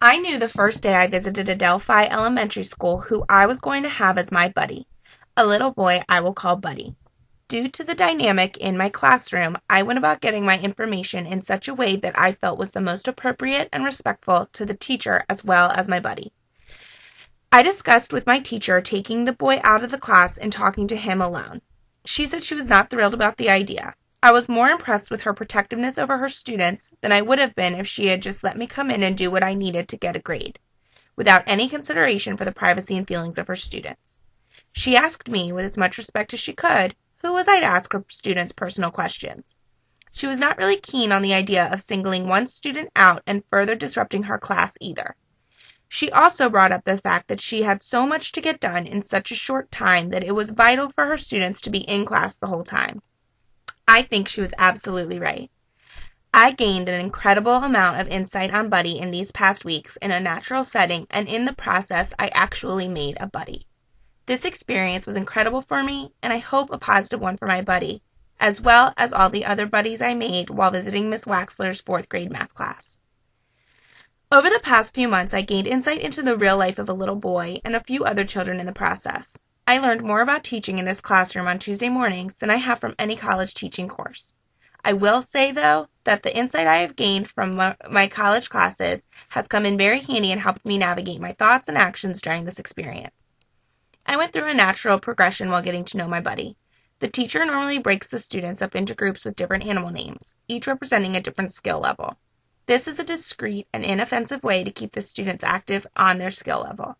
I knew the first day I visited Adelphi Elementary School who I was going to have as my buddy, a little boy I will call Buddy. Due to the dynamic in my classroom, I went about getting my information in such a way that I felt was the most appropriate and respectful to the teacher as well as my buddy. I discussed with my teacher taking the boy out of the class and talking to him alone. She said she was not thrilled about the idea. I was more impressed with her protectiveness over her students than I would have been if she had just let me come in and do what I needed to get a grade, without any consideration for the privacy and feelings of her students. She asked me, with as much respect as she could, who was I to ask her students personal questions. She was not really keen on the idea of singling one student out and further disrupting her class either. She also brought up the fact that she had so much to get done in such a short time that it was vital for her students to be in class the whole time. I think she was absolutely right. I gained an incredible amount of insight on Buddy in these past weeks in a natural setting, and in the process I actually made a buddy. This experience was incredible for me, and I hope a positive one for my buddy, as well as all the other buddies I made while visiting Miss Waxler's 4th grade math class. Over the past few months I gained insight into the real life of a little boy and a few other children in the process. I learned more about teaching in this classroom on Tuesday mornings than I have from any college teaching course. I will say, though, that the insight I have gained from my college classes has come in very handy and helped me navigate my thoughts and actions during this experience. I went through a natural progression while getting to know my buddy. The teacher normally breaks the students up into groups with different animal names, each representing a different skill level. This is a discreet and inoffensive way to keep the students active on their skill level.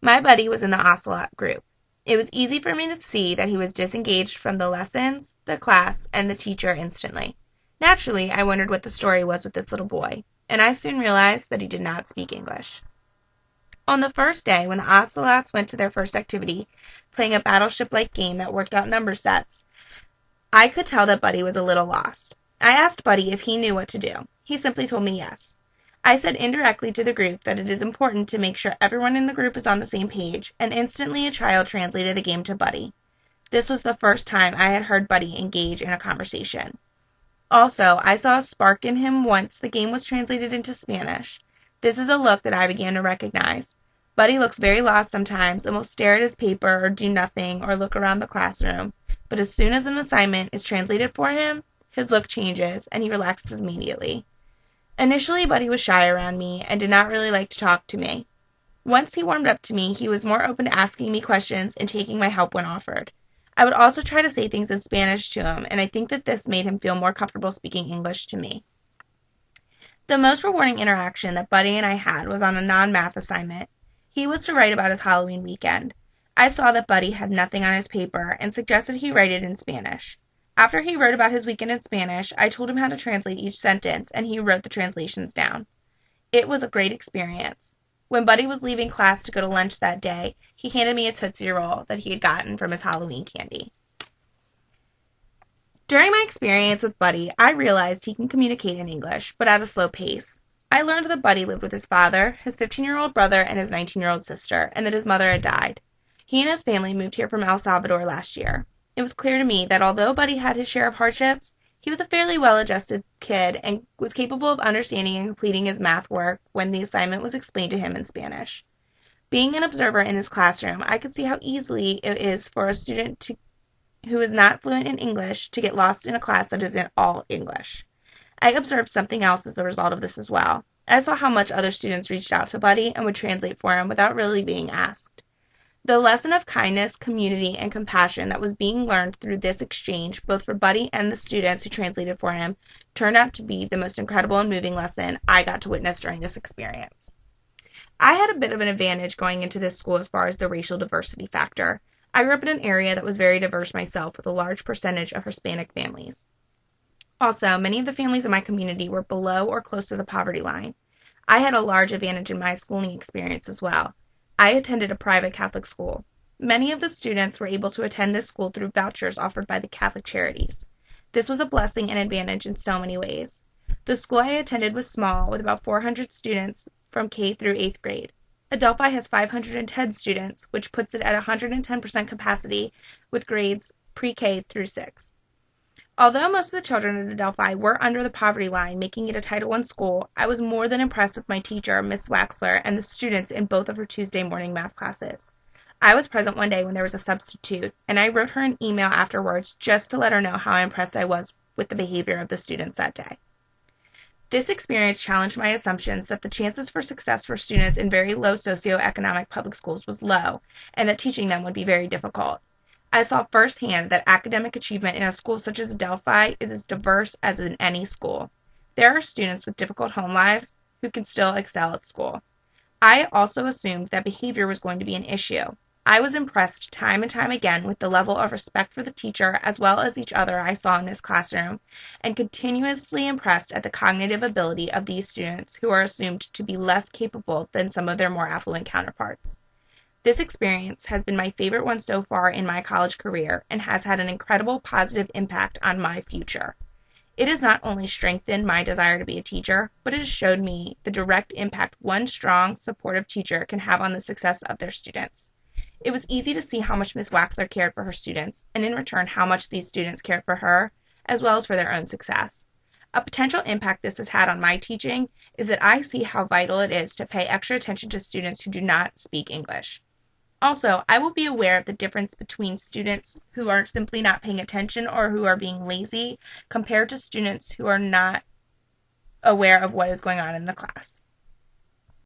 My buddy was in the ocelot group. It was easy for me to see that he was disengaged from the lessons, the class, and the teacher instantly. Naturally, I wondered what the story was with this little boy, and I soon realized that he did not speak English. On the first day, when the ocelots went to their first activity, playing a battleship-like game that worked out number sets, I could tell that Buddy was a little lost. I asked Buddy if he knew what to do. He simply told me yes. I said indirectly to the group that it is important to make sure everyone in the group is on the same page, and instantly a child translated the game to Buddy. This was the first time I had heard Buddy engage in a conversation. Also, I saw a spark in him once the game was translated into Spanish. This is a look that I began to recognize. Buddy looks very lost sometimes and will stare at his paper or do nothing or look around the classroom, but as soon as an assignment is translated for him, his look changes and he relaxes immediately. Initially, Buddy was shy around me and did not really like to talk to me. Once he warmed up to me, he was more open to asking me questions and taking my help when offered. I would also try to say things in Spanish to him, and I think that this made him feel more comfortable speaking English to me. The most rewarding interaction that Buddy and I had was on a non-math assignment. He was to write about his Halloween weekend. I saw that Buddy had nothing on his paper and suggested he write it in Spanish. After he wrote about his weekend in Spanish, I told him how to translate each sentence, and he wrote the translations down. It was a great experience. When Buddy was leaving class to go to lunch that day, he handed me a Tootsie Roll that he had gotten from his Halloween candy. During my experience with Buddy, I realized he can communicate in English, but at a slow pace. I learned that Buddy lived with his father, his 15-year-old brother, and his 19-year-old sister, and that his mother had died. He and his family moved here from El Salvador last year. It was clear to me that although Buddy had his share of hardships, he was a fairly well-adjusted kid and was capable of understanding and completing his math work when the assignment was explained to him in Spanish. Being an observer in this classroom, I could see how easily it is for a student who is not fluent in English to get lost in a class that isn't all English. I observed something else as a result of this as well. I saw how much other students reached out to Buddy and would translate for him without really being asked. The lesson of kindness, community, and compassion that was being learned through this exchange, both for Buddy and the students who translated for him, turned out to be the most incredible and moving lesson I got to witness during this experience. I had a bit of an advantage going into this school as far as the racial diversity factor. I grew up in an area that was very diverse myself, with a large percentage of Hispanic families. Also, many of the families in my community were below or close to the poverty line. I had a large advantage in my schooling experience as well. I attended a private Catholic school. Many of the students were able to attend this school through vouchers offered by the Catholic Charities. This was a blessing and advantage in so many ways. The school I attended was small, with about 400 students from K through 8th grade. Adelphi has 510 students, which puts it at 110% capacity with grades pre-K through 6. Although most of the children at Adelphi were under the poverty line, making it a Title I school, I was more than impressed with my teacher, Miss Waxler, and the students in both of her Tuesday morning math classes. I was present one day when there was a substitute, and I wrote her an email afterwards just to let her know how impressed I was with the behavior of the students that day. This experience challenged my assumptions that the chances for success for students in very low socioeconomic public schools was low, and that teaching them would be very difficult. I saw firsthand that academic achievement in a school such as Adelphi is as diverse as in any school. There are students with difficult home lives who can still excel at school. I also assumed that behavior was going to be an issue. I was impressed time and time again with the level of respect for the teacher as well as each other I saw in this classroom, and continuously impressed at the cognitive ability of these students who are assumed to be less capable than some of their more affluent counterparts. This experience has been my favorite one so far in my college career and has had an incredible positive impact on my future. It has not only strengthened my desire to be a teacher, but it has showed me the direct impact one strong, supportive teacher can have on the success of their students. It was easy to see how much Miss Waxler cared for her students, and in return how much these students cared for her, as well as for their own success. A potential impact this has had on my teaching is that I see how vital it is to pay extra attention to students who do not speak English. Also, I will be aware of the difference between students who are simply not paying attention or who are being lazy compared to students who are not aware of what is going on in the class.